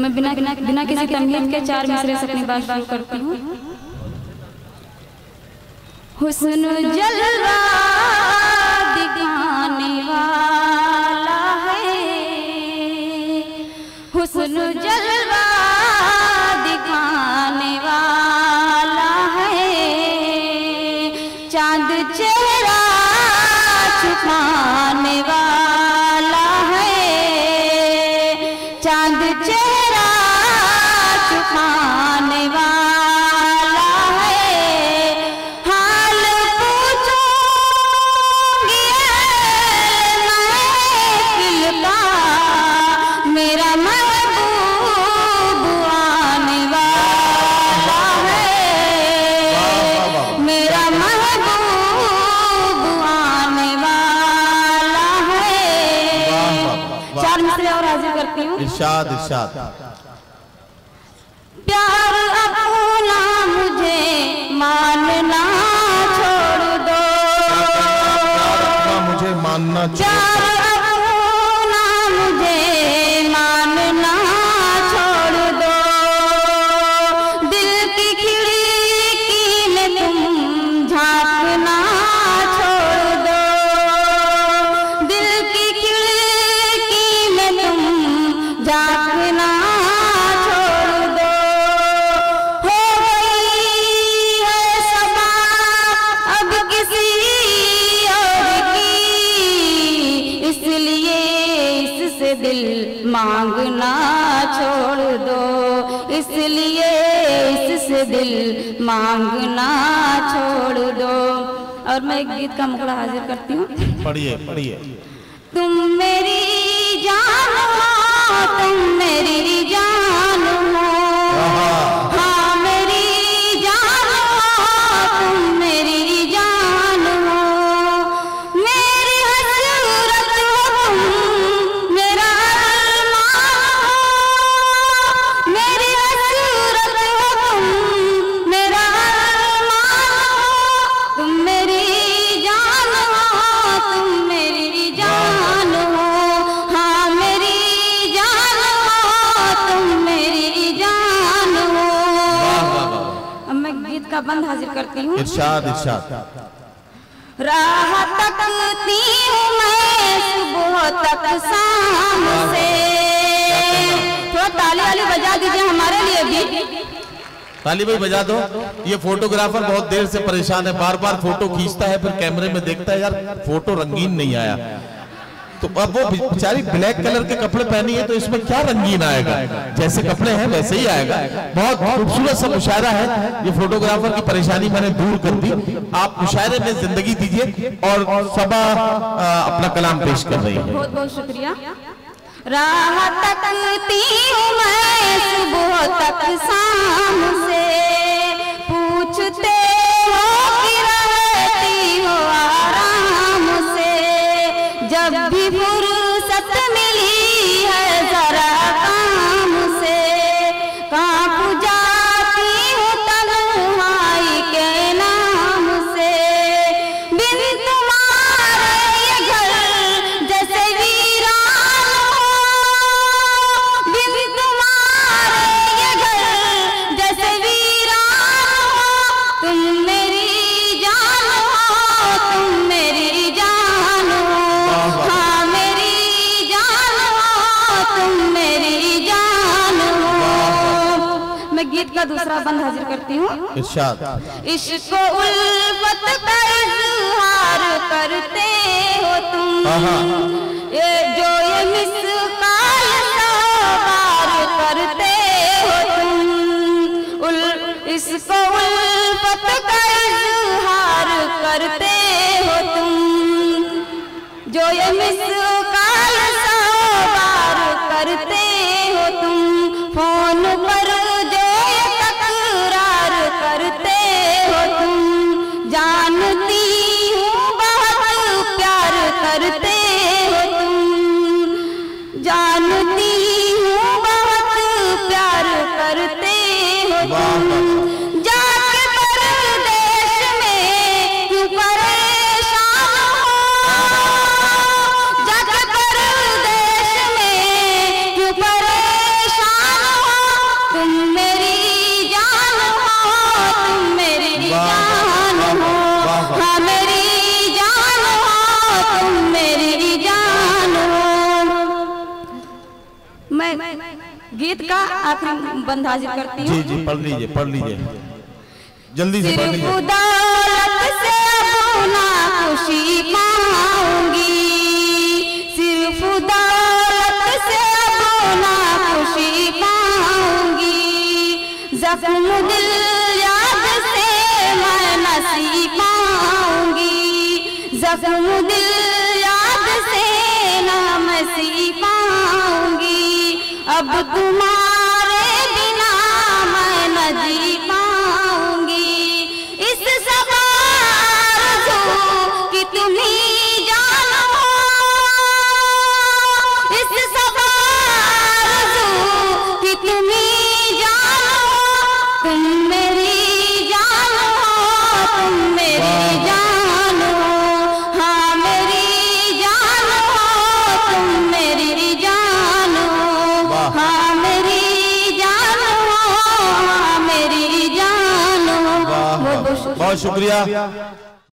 मैं बिना किसी तमहीद के 4 मिसरे से अपनी बात शुरू करती हूँ। हुस्न जलवा दिखाने वाला है, हुस्न जलवा दिखाने वाला है, चांद चेहरा छुपाने वाला है, चांद चेहरा छुपाने वाला है, हाल पूछूंगी महफिल का, मेरा महबूब आने वाला है, मेरा महबूब आने वाला है। 4 मिसरे और हाजिर करती हूँ। इरशाद इरशाद। प्यार अपना मुझे मानना छोड़ दो, मुझे मानना प्यार अपना मुझे मानना छोड़ दो, दिल की खिड़की में तुम झांकना छोड़ दो, दिल की खिड़की में तुम झांकना छोड़ दो, हो गई है सबा अब किसी और की, इसलिए इससे दिल मांगना छोड़ दो, इसलिए इससे दिल मांगना छोड़ दो। और मैं एक गीत का मुखड़ा हाजिर करती हूँ। पढ़िए पढ़िए। तुम मेरी जान हो, तुम मेरी जान हो, हाँ मेरी जान हो, तुम मेरी जान हो, मेरी हसरत हो तुम, मेरा अरमान हो, मेरी हसरत हो तुम, मेरा अरमान हो, तुम मेरी जान हो, तुम मेरी जान हो, हाँ मेरी जान हो, तुम मेरी जान हो। अब मैं गीत का बंद हाजिर करती हूँ। इरशाद इरशाद। राह तकती हूँ मैं सुबह तक शाम से, थोड़ा ताली वाली बजा दीजिए हमारे लिए भी। ताली भाई बजा दो। ये फोटोग्राफर बहुत देर से परेशान है, बार बार फोटो खींचता है, फिर कैमरे में देखता है यार फोटो रंगीन नहीं आया, तो अब वो बेचारी ब्लैक कलर के कपड़े पहनी है तो इसमें क्या रंगीन आएगा, जैसे कपड़े हैं वैसे ही आएगा। बहुत खूबसूरत सा मुशायरा है, ये फोटोग्राफर की परेशानी मैंने दूर कर दी। आप मुशायरे में जिंदगी दीजिए और सबा अपना कलाम पेश कर रही है। बहुत बहुत शुक्रिया। राह तकती हूँ मैं सुबह तक शाम से, पूछते हो कि रहती हो आराम से, जब भी फुर्सत मिली है जरा काम से, कांप जाती हूँ तन्हाई के नाम से, बिन तुम्हारे ये घर जैसे वीरान हो, बिन तुम्हारे ये घर जैसे वीरान हो, तुम मेरी जान हो, तुम मेरी जान हो, हाँ मेरी जान हो, तुम मेरी जान हो। मैं गीत का दूसरा बंद हाजिर करती हूँ। इरशाद। इश्क उल्फत का इजहार करते हो तुम, ये मिसकाल सवार करते हो तुम, इश्क उल्फत का इजहार करते हो तुम, जो ये मिसकाल सवार करते हो तुम, फोन पर जो ये तकरार करते हो तुम, जानती हूँ बहुत प्यार करते हो तुम, जानती हूँ बहुत प्यार करते हो तुम, जाके परदेश में क्यों परेशान हो, गीत का आखिरी बंद हाजिर करती हूँ। जी जी पढ़ लीजिए जल्दी से पढ़ लीजिए। सिर्फ दौलत से अपना खुशी पाऊंगी, सिर्फ दौलत से अपना खुशी पाऊंगी, जख्म दिल याद से मैं नसी पाऊंगी, जख्म दिल याद से न मसी पाऊंगी, अब तुम्हारे बिना मैं न जी पाऊंगी, इस सब आरज़ू कि तुम ही जानो, इस सब आरज़ू कि तुम ही जानो, तुम मेरी जान हो, तुम मेरी जान हो, हाँ मेरी जान हो, तुम मेरी जान हो, हाँ मेरी जान हो, हाँ मेरी जान हो। बहुत शुक्रिया।